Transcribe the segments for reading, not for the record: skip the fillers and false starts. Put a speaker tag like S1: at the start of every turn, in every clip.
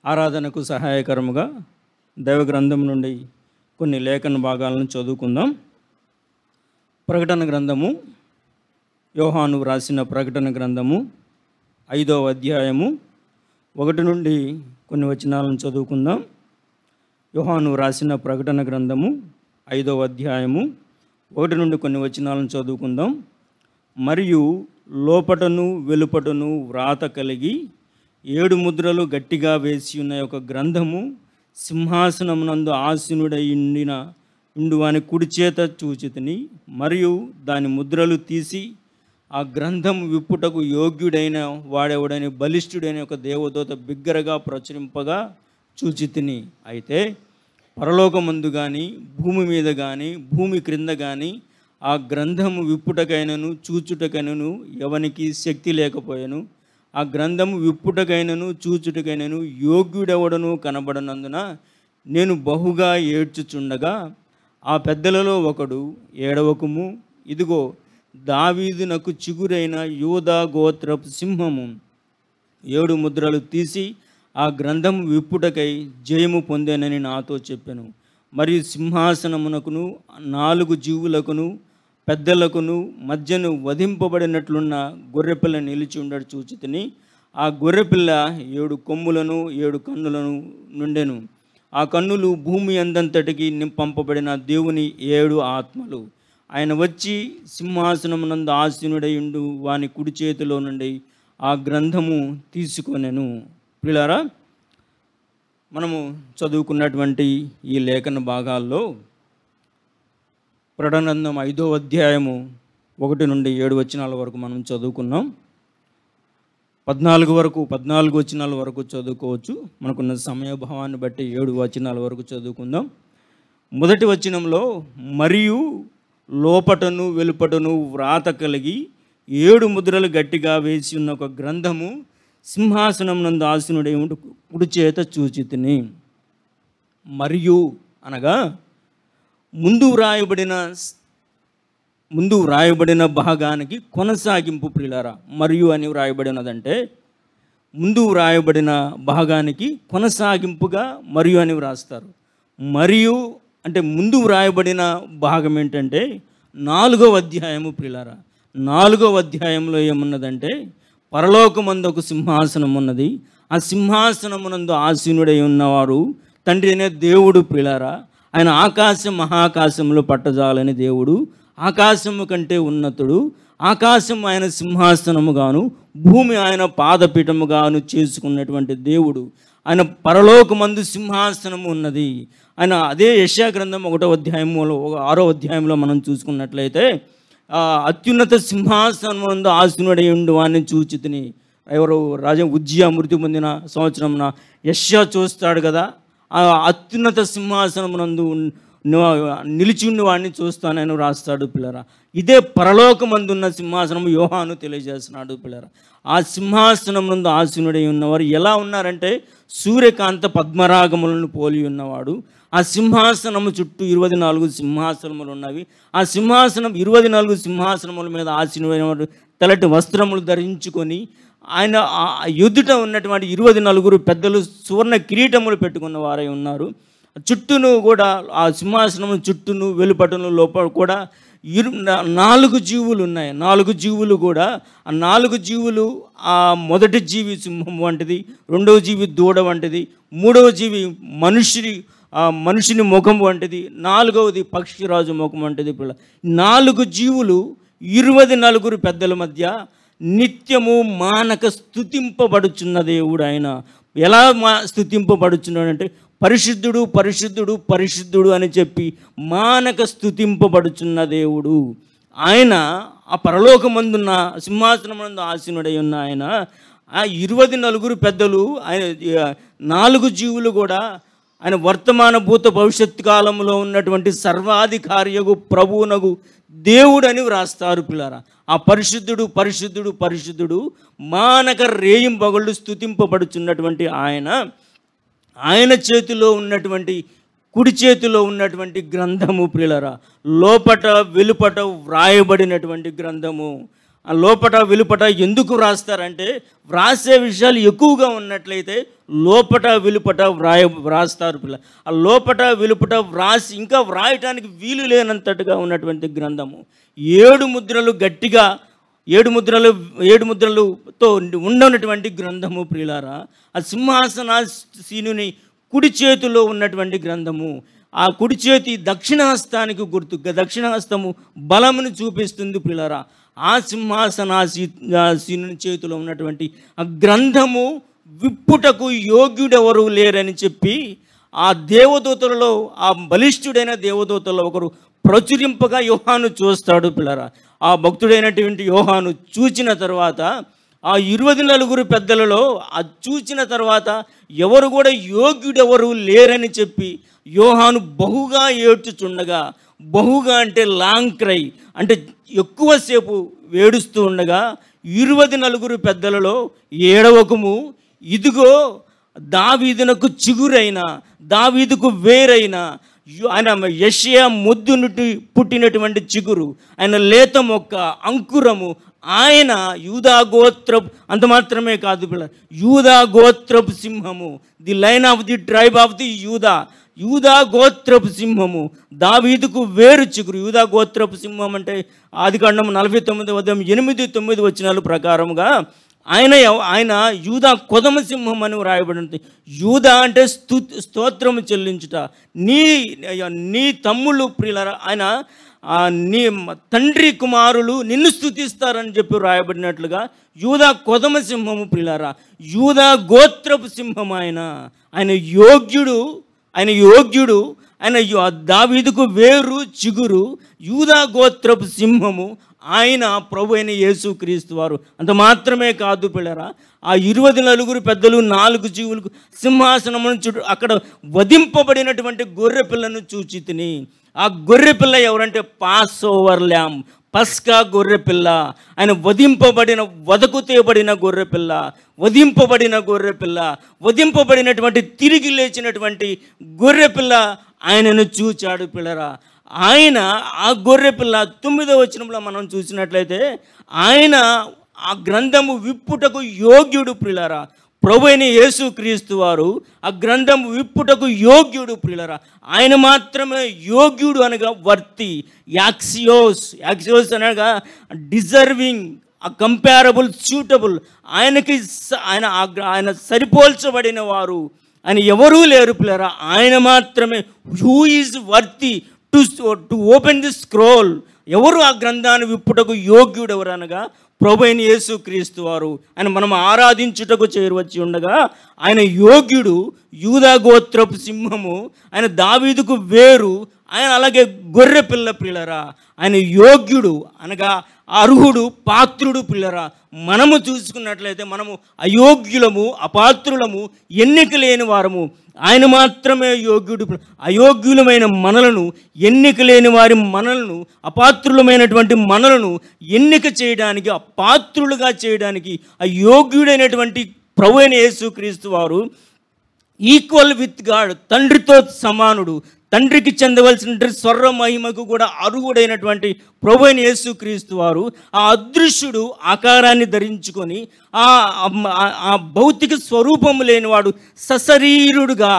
S1: ఆరాధనకు సహాయకరముగా దైవ గ్రంథం నుండి కొన్ని లేఖన భాగాలను చదువుకుందాం. ప్రకటన గ్రంథము, యోహాను వ్రాసిన ప్రకటన గ్రంథము 5వ అధ్యాయము 1 నుండి కొన్ని వచనాలను చదువుకుందాం. యోహాను వ్రాసిన ప్రకటన గ్రంథము 5వ అధ్యాయము 1 నుండి కొన్ని వచనాలను చదువుకుందాం. మరియు లోపటను వెలుపటను వ్రాత కలిగి 7 ముద్రలు గట్టిగా వేసి ఉన్న ఒక గ్రంథము సింహాసనమునందు ఆసీనుడై ఉండువాని కుడి చేత చూచితిని. మరియు దాని ముద్రలు తీసి ఆ గ్రంథం విప్పుటకు యోగ్యుడైన వాడెవడని బలిష్ఠుడైన ఒక దేవదూత బిగ్గరగా ప్రచురింపగా చూచితిని. అయితే పరలోకమందు కానీ భూమి మీద కానీ భూమి క్రింద కానీ ఆ గ్రంథము విప్పుటకైనను చూచుటకైనను ఎవనికి శక్తి లేకపోయాను. ఆ గ్రంథము విప్పుటకైనను చూచుటకైనను యోగ్యుడెవడను కనబడనందున నేను బహుగా ఏడ్చుచుండగా ఆ పెద్దలలో ఒకడు, ఏడవకుము, ఇదిగో దావీదునకు చిగురైన యూదా గోత్రపు సింహము 7 ముద్రలు తీసి ఆ గ్రంథము విప్పుటకై జయము పొందేనని నాతో చెప్పెను. మరియు సింహాసనమునకును 4 జీవులకును పెద్దలకును మధ్యను వధింపబడినట్లున్న గొర్రెపిల్ల నిలిచి ఉండడు చూచితిని. ఆ గొర్రెపిల్ల 7 కొమ్ములను 7 కన్నులను నుండెను. ఆ కన్నులు భూమి అందంతటికి పంపబడిన దేవుని 7 ఆత్మలు. ఆయన వచ్చి సింహాసనమునందు ఆసీనుడై ఉండు వాని కుడి చేతిలో నుండి ఆ గ్రంథము తీసుకొనెను. ప్రియులారా, మనము చదువుకున్నటువంటి ఈ లేఖన భాగాల్లో ప్రకటన గ్రంథం 5వ అధ్యాయము 1 నుండి 7 వచనాల వరకు మనం చదువుకున్నాం. 14 వచనాల వరకు చదువుకోవచ్చు. మనకున్న సమయభావాన్ని బట్టి 7 వచనాల వరకు చదువుకుందాం. మొదటి వచనంలో మరియు లోపటను వెలుపటను వ్రాత కలిగి 7 ముద్రలు గట్టిగా వేసి ఉన్న ఒక గ్రంథము సింహాసనం నందు ఆసీనుడై ఉండు కుడి చేత చూచితిని. మరియు అనగా ముందు వ్రాయబడిన భాగానికి కొనసాగింపు. ప్రియులారా, మరియు అని వ్రాయబడినదంటే ముందు వ్రాయబడిన భాగానికి కొనసాగింపుగా మరియు అని వ్రాస్తారు. మరియు అంటే ముందు వ్రాయబడిన భాగం ఏంటంటే 4వ అధ్యాయము. ప్రియులారా, 4వ అధ్యాయంలో ఏమున్నదంటే పరలోకమందు ఒక సింహాసనం ఉన్నది. ఆ సింహాసనమునందు ఆసీనుడై ఉన్నవారు తండ్రి అనే దేవుడు. ప్రియులారా, ఆయన ఆకాశం మహాకాశంలో పట్టజాలని దేవుడు, ఆకాశము కంటే ఉన్నతుడు. ఆకాశం ఆయన సింహాసనముగాను భూమి ఆయన పాదపీఠముగాను చేసుకున్నటువంటి దేవుడు. ఆయన పరలోకమందు సింహాసనము ఉన్నది. ఆయన అదే యెషయా గ్రంథం 1వ అధ్యాయంలో 6వ అధ్యాయంలో మనం చూసుకున్నట్లయితే అత్యున్నత సింహాసనమునందు ఆసీనుడై ఉండు వాడిని చూచితిని. ఎవరు రాజా ఉజ్జియా మృతి పొందిన సంవత్సరమున యెషయా చూస్తాడు కదా, ఆ అత్యున్నత సింహాసనమునందు నిలిచి ఉండి వాడిని చూస్తానని రాస్తాడు. పిల్లరా, ఇదే పరలోకమందున్న సింహాసనం యోహాను తెలియజేస్తున్నాడు. పిల్లరా, ఆ సింహాసనం నందు ఆసీనుడై ఉన్నవారు ఎలా ఉన్నారంటే సూర్యకాంత పద్మరాగములను పోలి ఉన్నవాడు. ఆ సింహాసనము చుట్టూ 24 సింహాసనములు ఉన్నవి. ఆ సింహాసనం 24 సింహాసనముల మీద ఆసీనుడైన వాడు తెల్లటి వస్త్రములు ధరించుకొని ఆయన ఎదుట ఉన్నటువంటి 24 పెద్దలు సువర్ణ కిరీటములు పెట్టుకున్న వారై ఉన్నారు. చుట్టూను కూడా ఆ సింహాసనము చుట్టూను వెలుపటను లోపల కూడా 4 జీవులు ఉన్నాయి. 4 జీవులు కూడా ఆ 4 జీవులు ఆ మొదటి జీవి సింహం వంటిది, 2వ జీవి దూడ వంటిది, 3వ జీవి మనుషుని ముఖం వంటిది, 4వది పక్షిరాజు ముఖం వంటిది. 4 జీవులు 24 పెద్దల మధ్య నిత్యము మానక స్తుతింపబడుచున్న దేవుడు. ఆయన ఎలా స్తుతింపబడుచున్నాడంటే పరిశుద్ధుడు పరిశుద్ధుడు పరిశుద్ధుడు అని చెప్పి మానక స్తుతింపబడుచున్న దేవుడు. ఆయన ఆ పరలోకమందున్న సింహాసనమందు ఆసీనుడై ఉన్న ఆయన ఆ 24 పెద్దలు, ఆయన 4 జీవులు కూడా ఆయన వర్తమాన భూత భవిష్యత్ కాలంలో ఉన్నటువంటి సర్వాధికారియగు ప్రభువునగు దేవుడని వ్రాస్తారు. పిల్లరా, ఆ పరిశుద్ధుడు పరిశుద్ధుడు పరిశుద్ధుడు మానక రేయింబగళ్ళు స్తుతింపబడుచున్నటువంటి ఆయన చేతిలో ఉన్నటువంటి కుడి చేతిలో ఉన్నటువంటి గ్రంథము. ప్రియులారా, లోపట వెలుపట వ్రాయబడినటువంటి గ్రంథము. ఆ లోపట వెలుపట ఎందుకు వ్రాస్తారంటే, వ్రాసే విషయాలు ఎక్కువగా ఉన్నట్లయితే లోపట వెలుపట వ్రాస్తారు పిల్ల. ఆ లోపట వెలుపట వ్రాసి ఇంకా వ్రాయటానికి వీలు లేనంతట్టుగా ఉన్నటువంటి గ్రంథము. 7 ముద్రలు గట్టిగా 7 ముద్రలతో ఉండనటువంటి గ్రంథము ప్రియులారా. ఆ సింహాసనాసీనుని కుడి చేతిలో ఉన్నటువంటి గ్రంథము. ఆ కుడి చేతి దక్షిణహస్తానికి గుర్తు. దక్షిణహస్తము బలమును చూపిస్తుంది ప్రియులారా. ఆ సింహాసనాసీనుని చేతిలో ఉన్నటువంటి ఆ గ్రంథము విప్పుటకు యోగ్యుడెవరు లేరని చెప్పి ఆ దేవదూతలలో, ఆ బలిష్ఠుడైన దేవదూతలలో ఒకరు ప్రచురింపగా యోహాను చూస్తాడు పిల్లరా. ఆ భక్తుడైనటువంటి యోహాను చూచిన తర్వాత ఆ 24 పెద్దలలో ఆ చూచిన తర్వాత ఎవరు కూడా యోగ్యుడెవరు లేరని చెప్పి యోహాను బహుగా ఏడ్చుచుండగా, బహుగా అంటే లాంగ్ క్రై అంటే ఎక్కువసేపు ఏడుస్తూ ఉండగా 24 పెద్దలలో ఏడవకము, ఇదిగో దావీదునకు చిగురైన, దావీదుకు వేరైన, ఆయన యెషయా మొద్దు నుండి పుట్టినటువంటి చిగురు, ఆయన లేత మొక్క, అంకురము, ఆయన యూదా గోత్రపు, అంత మాత్రమే కాదు పిల్ల, యూదా గోత్రపు సింహము, the line of the tribe of the యూదా గోత్రపు సింహము, దావీదుకు వేరు చిగురు. యూదా గోత్రపు సింహం అంటే ఆదికాండం 49:8-9 వచనాల ప్రకారముగా ఆయన యూదా కొదమ సింహం అని వ్రాయబడింది. యూదా అంటే స్తోత్రము చెల్లించుట. నీ తమ్ముళ్ళు ప్రియులారా, ఆయన నీ తండ్రి కుమారులు నిన్ను స్తుతిస్తారని చెప్పి వ్రాయబడినట్లుగా యూదా కొదమ సింహము ప్రియులారా, యూదా గోత్రపు సింహం. ఆయన యోగ్యుడు, ఆయన దావీదుకు వేరు చిగురు, యూదా గోత్రపు సింహము, ఆయన ప్రభు అయిన యేసుక్రీస్తు వారు. అంత మాత్రమే కాదు పిల్లరా, ఆ 24 పెద్దలు 4 జీవులకు సింహాసనమును చుట్టూ అక్కడ వధింపబడినటువంటి గొర్రె పిల్లను చూచి తిని. ఆ గొర్రె పిల్ల ఎవరంటే పాస్ ఓవర్ ల్యామ్, పస్కా గొర్రె పిల్ల. ఆయన వధకు తేబడిన గొర్రె పిల్ల, వధింపబడినటువంటి తిరిగి లేచినటువంటి గొర్రె పిల్ల ఆయనను చూచాడు పిల్లరా. ఆయన ఆ గొర్రె పిల్ల 9వ వచనంలో మనం చూసినట్లయితే ఆయన ఆ గ్రంథము విప్పుటకు యోగ్యుడు ప్రియులారా. ప్రభు అయిన యేసుక్రీస్తు వారు ఆ గ్రంథము విప్పుటకు యోగ్యుడు ప్రియులారా. ఆయన మాత్రమే యోగ్యుడు అనగా వర్తి, యాక్సియోస్ అనగా డిజర్వింగ్, కంపారబుల్, సూటబుల్. ఆయన సరిపోల్చబడిన వారు ఆయన ఎవరూ లేరు పిల్లరా. ఆయన మాత్రమే who is worthy to open the scroll. ఎవరు ఆ గ్రంథాన్ని విప్పుటకు యోగ్యుడు ఎవరు అనగా ప్రభు అయిన యేసుక్రీస్తు వారు. ఆయన మనం ఆరాధించుటకు చేరువచ్చి ఉండగా ఆయన యోగ్యుడు, యూదా గోత్రపు సింహము, ఆయన దావీదుకు వేరు, ఆయన అలాగే గొర్రె పిల్ల పిల్లరా. ఆయన యోగ్యుడు అనగా అర్హుడు, పాత్రుడు పిల్లరా. మనము చూసుకున్నట్లయితే మనము అయోగ్యులము, అపాత్రులము, ఎన్నిక లేని వారము. ఆయన మాత్రమే యోగ్యుడు. అయోగ్యులమైన మనలను, ఎన్నిక లేని వారి మనలను, అపాత్రులమైనటువంటి మనలను ఎన్నిక చేయడానికి, అపాత్రులుగా చేయడానికి అయోగ్యుడైనటువంటి ప్రభు అయిన యేసుక్రీస్తు వారు ఈక్వల్ విత్ గాడ్, తండ్రితో సమానుడు, తండ్రికి చెందవలసిన స్వర్ణ మహిమకు కూడా అర్హుడైనటువంటి ప్రభు అయిన యేసుక్రీస్తు వారు ఆ అదృశ్యుడు ఆకారాన్ని ధరించుకొని ఆ భౌతిక స్వరూపము లేనివాడు సశరీరుడుగా,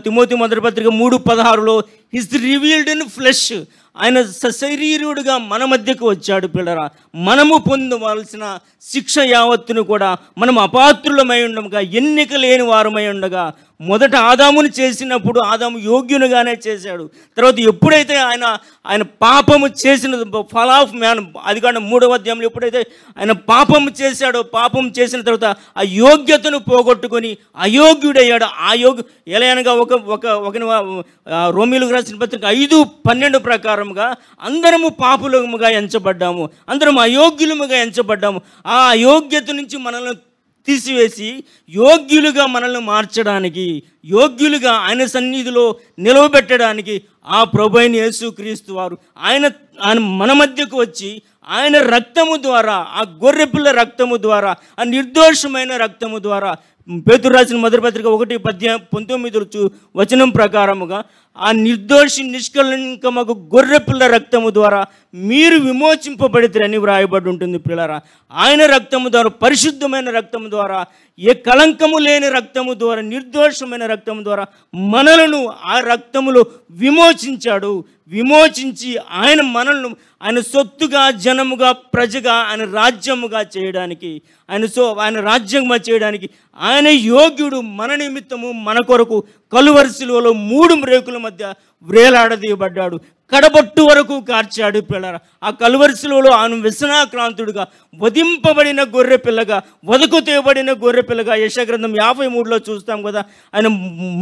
S1: తిమోతి మొదటి పత్రిక 3:16 హిస్ రివీల్డ్ ఇన్ ఫ్లెష్, ఆయన సశరీరుడుగా మన మధ్యకు వచ్చాడు పిల్లరా. మనము పొందవలసిన శిక్ష యావత్తును కూడా మనం అపాత్రులమై ఉండగా, ఎన్నిక లేని వారమై ఉండగా, మొదట ఆదామును చేసినప్పుడు ఆదాము యోగ్యునిగానే చేశాడు. తర్వాత ఎప్పుడైతే ఆయన పాపము చేసిన ఫాల్ ఆఫ్ మ్యాన్, అది కాకుండా 3వ అధ్యాయంలో ఎప్పుడైతే ఆయన పాపము చేశాడో, పాపం చేసిన తర్వాత ఆ యోగ్యతను పోగొట్టుకొని అయోగ్యుడయ్యాడు. ఎలా అనగా ఒక రోమీయులకు రాసిన పత్రిక 5:12 ప్రకారముగా అందరము పాపులముగా ఎంచబడ్డాము, అందరం అయోగ్యులముగా ఎంచబడ్డాము. ఆ అయోగ్యత నుంచి మనల్ని తీసివేసి యోగ్యులుగా మనల్ని మార్చడానికి, యోగ్యులుగా ఆయన సన్నిధిలో నిలవబెట్టడానికి ఆ ప్రభు అయిన యేసుక్రీస్తు వారు ఆయన మన మధ్యకు వచ్చి ఆయన రక్తము ద్వారా, ఆ గొర్రెపిల్ల రక్తము ద్వారా, ఆ నిర్దోషమైన రక్తము ద్వారా, పేతురు రాసిన మొదటి పత్రిక 1:19 వచనం ప్రకారముగా ఆ నిర్దోషి నిష్కళంకమగు గొర్రెపిల్ల రక్తము ద్వారా మీరు విమోచింపబడితే వ్రాయబడి ఉంటుంది పిల్లరా. ఆయన రక్తము ద్వారా, పరిశుద్ధమైన రక్తము ద్వారా, ఏ కళంకము లేని రక్తము ద్వారా, నిర్దోషమైన రక్తము ద్వారా మనలను ఆ రక్తములో విమోచించాడు. విమోచించి ఆయన మనల్ని ఆయన సొత్తుగా, జనముగా, ప్రజగా, ఆయన రాజ్యముగా చేయడానికి, ఆయన రాజ్యంగా చేయడానికి ఆయన యోగ్యుడు. మన నిమిత్తము మన కొరకు కలువరి శిలువలో 3 మ్రేకుల మధ్య వ్రేలాడదీయబడ్డాడు. కడబొట్టు వరకు కార్చాడు పిల్లరా. ఆ కలువరి శిలువలో ఆయన వ్యసనాక్రాంతుడుగా, వధింపబడిన గొర్రె పిల్లగా, వదకు తేబడిన గొర్రె పిల్లగా యెషయా గ్రంథం 53లో చూస్తాం కదా. ఆయన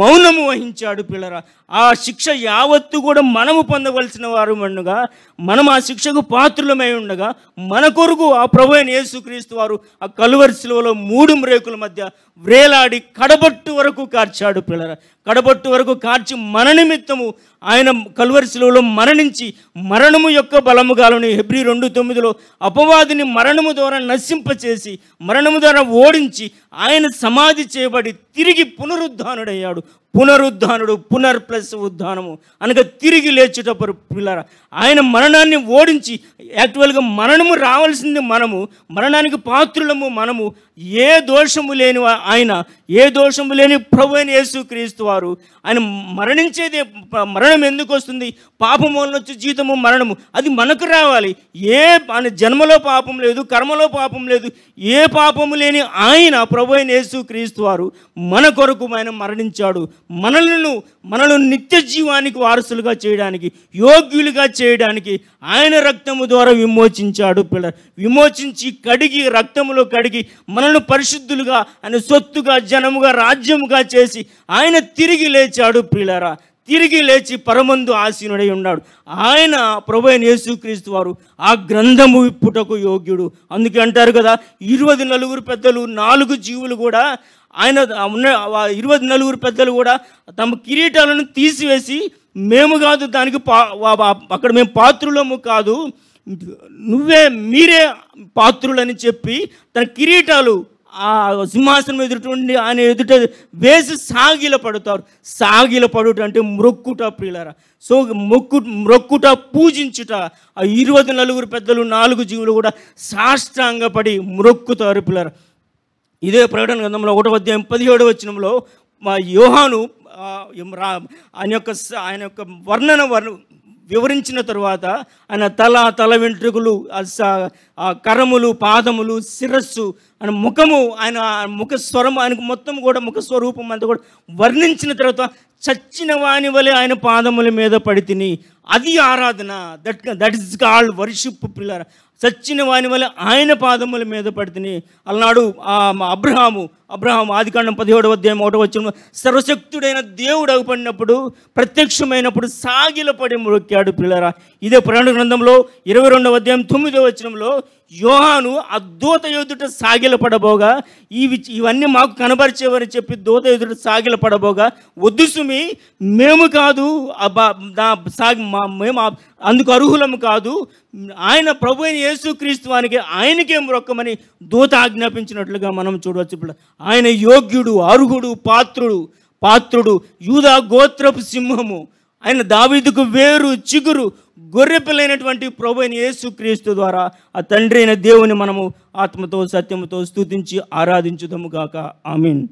S1: మౌనము వహించాడు పిల్లరా. ఆ శిక్ష యావత్తు కూడా మనము పొందవలసిన వారు ఉండగా, మనం ఆ శిక్షకు పాత్రులమై ఉండగా, మన కొరకు ఆ ప్రభువైన యేసుక్రీస్తు వారు ఆ కలువరి శిలువలో 3 మ్రేకుల మధ్య వ్రేలాడి కడబొట్టు వరకు కార్చాడు పిల్లరా. కడబొట్టు వరకు కార్చి మన నిమిత్తము ఆయన కలువరి శిలువలో మరణించి, మరణము యొక్క బలము గాలని హెబ్రీ 2:9లో అపవాదిని మరణము ద్వారా నశింపచేసి, మరణము ద్వారా ఓడించి ఆయన సమాధి చేయబడి తిరిగి పునరుద్ధానుడయ్యాడు. పునరుద్ధానుడు, పునర్ ప్లస్ ఉద్ధానము అనగా తిరిగి లేచేటప్పుడు పిల్లరా. ఆయన మరణాన్ని ఓడించి, యాక్చువల్గా మరణము రావాల్సింది మనము, మరణానికి పాత్రులము మనము. ఏ దోషము లేని ఆయన, ఏ దోషము లేని ప్రభువైన యేసుక్రీస్తు వారు ఆయన మరణించేది. మరణం ఎందుకు వస్తుంది? పాపం వలన వచ్చే జీతము మరణము. అది మనకు రావాలి. ఆయన జన్మలో పాపం లేదు, కర్మలో పాపం లేదు, ఏ పాపము లేని ఆయన ప్రభువైన యేసుక్రీస్తు వారు మన కొరకు ఆయన మరణించాడు. మనలను నిత్య జీవానికి వారసులుగా చేయడానికి, యోగ్యులుగా చేయడానికి ఆయన రక్తము ద్వారా విమోచించాడు పిల్లలు. విమోచించి కడిగి, రక్తములో కడిగి మనల్ని పరిశుద్ధులుగా, ఆయన సొత్తుగా, జనముగా, రాజ్యముగా చేసి ఆయన తిరిగి లేచాడు పిల్లరా. తిరిగి లేచి పరమందు ఆసీనుడై ఉన్నాడు. ఆయన ప్రభువైన యేసుక్రీస్తు వారు ఆ గ్రంథము విప్పుటకు యోగ్యుడు. అందుకే అంటారు కదా, 24 పెద్దలు, 4 జీవులు కూడా ఆయన ఉన్న 24 పెద్దలు కూడా తమ కిరీటాలను తీసివేసి, మేము కాదు దానికి అక్కడ మేము పాత్రులము కాదు, మీరే పాత్రులని చెప్పి తన కిరీటాలు ఆ సింహాసనం ఎదుటి ఆయన ఎదుట వేసి సాగిలపడతారు. సాగిలపడుట అంటే మ్రొక్కుట ప్రియులారా. సో మ్రొక్కుట, పూజించుట. ఆ 24 పెద్దలు, 4 జీవులు కూడా సాష్టాంగపడి మ్రొక్కుతారు పిల్లరా. ఇదే ప్రకటన గ్రంథంలో 1వ అధ్యాయం 17వ వచనంలో యోహాను ఆయన యొక్క వర్ణన వివరించిన తరువాత ఆయన తల వెంట్రుకలు, కరములు, పాదములు, శిరస్సు, ఆయన ముఖము, ఆయన ముఖ స్వరం, ఆయనకు మొత్తం కూడా ముఖ స్వరూపం అంతా కూడా వర్ణించిన తర్వాత చచ్చిన వాని వలె ఆయన పాదముల మీద పడి తిని, అది ఆరాధన. That is called worship pillar. చచ్చిన వాని వల్ల ఆయన పాదముల మీద పడితేనే అలనాడు అబ్రహాము ఆదికాండం 17వ అధ్యాయం 1వ వచనంలో సర్వశక్తుడైన దేవుడు అగుపడినప్పుడు, ప్రత్యక్షమైనప్పుడు సాగిలపడి మొక్కాడు పిల్లరా. ఇదే ప్రకటన గ్రంథంలో 22వ అధ్యాయం 9వ వచనంలో యోహాను ఆ దూత ఎదుట సాగిలపడబోగా, ఇవన్నీ మాకు కనబరిచేవని చెప్పి దూత ఎదుట సాగిలపడబోగా, వద్దు సుమి, మేము కాదు, మేము అందుకు అర్హులము కాదు, ఆయన ప్రభు అయిన యేసుక్రీస్తు వానికి ఆయనకే మొక్కమని దూత ఆజ్ఞాపించినట్లుగా మనం చూడవచ్చు. ఇప్పుడు ఆయన యోగ్యుడు, అర్హుడు, పాత్రుడు, యూదా గోత్రపు సింహము, ఆయన దావీదుకు వేరు, చిగురు, గొర్రెపిల్లైనటువంటి ప్రభు అయిన యేసుక్రీస్తు ద్వారా ఆ తండ్రి అయిన దేవుని మనము ఆత్మతో, సత్యముతో స్తుతించి ఆరాధించుదాము గాక. ఆమేన్.